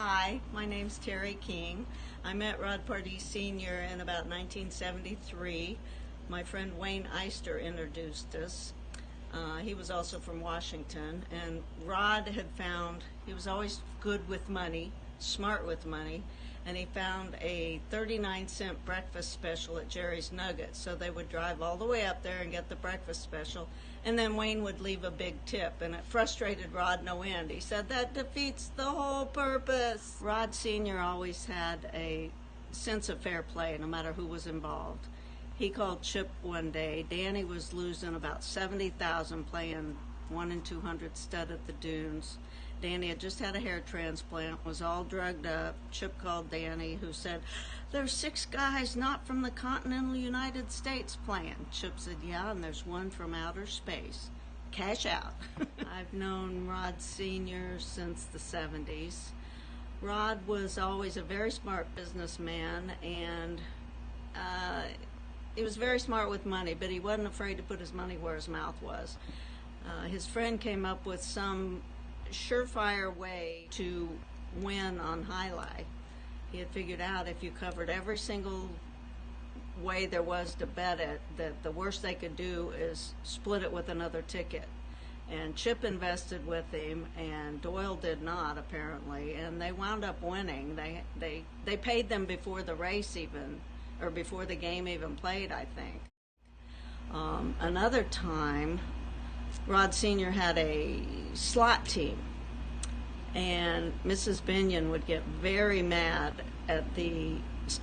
Hi, my name's Terry King. I met Rod Pardey Sr. in about 1973. My friend Wayne Eister introduced us. He was also from Washington, and Rod had found, he was always good with money, smart with money, and he found a 39-cent breakfast special at Jerry's Nuggets. So they would drive all the way up there and get the breakfast special, and then Wayne would leave a big tip, and it frustrated Rod no end. He said, that defeats the whole purpose. Rod Sr. always had a sense of fair play, no matter who was involved. He called Chip one day. Danny was losing about $70,000 playing 1 in 200 stud at the Dunes. Danny had just had a hair transplant, was all drugged up. Chip called Danny, who said, "There's 6 guys not from the continental United States playing." Chip said, "Yeah, and there's one from outer space. Cash out." I've known Rod Sr. since the 70s. Rod was always a very smart businessman, and he was very smart with money, but he wasn't afraid to put his money where his mouth was. His friend came up with some surefire way to win on highlight. He had figured out if you covered every single way there was to bet it, that the worst they could do is split it with another ticket. And Chip invested with him, and Doyle did not, apparently, and they wound up winning. They paid them before the race even, or before the game even played, I think. Another time, Rod Sr. had a slot team, and Mrs. Binion would get very mad at the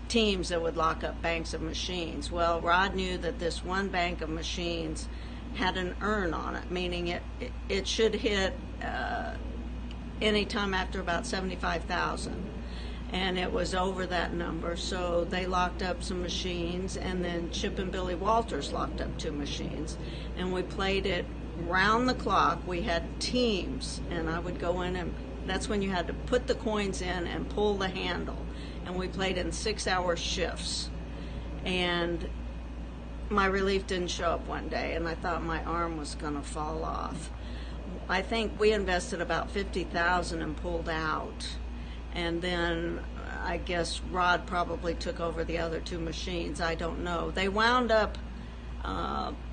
teams that would lock up banks of machines. Well, Rod knew that this one bank of machines had an earn on it, meaning it should hit any time after about 75,000. And it was over that number, so they locked up some machines, and then Chip and Billy Walters locked up 2 machines, and we played it round the clock. We had teams, and I would go in, and that's when you had to put the coins in and pull the handle, and we played in 6-hour shifts. And my relief didn't show up one day, and I thought my arm was going to fall off. I think we invested about $50,000 and pulled out. And then I guess Rod probably took over the other 2 machines. I don't know. They wound up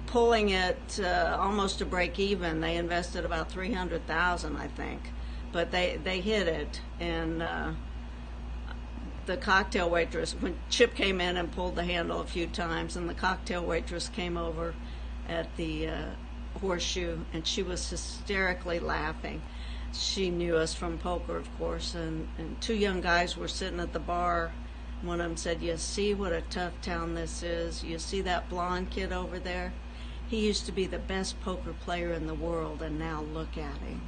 pulling it almost to break even. They invested about $300,000, I think, but they hit it. And the cocktail waitress, when Chip came in and pulled the handle a few times, and the cocktail waitress came over at the Horseshoe, and she was hysterically laughing. She knew us from poker, of course, and 2 young guys were sitting at the bar. One of them said, "You see what a tough town this is? You see that blonde kid over there? He used to be the best poker player in the world, and now look at him."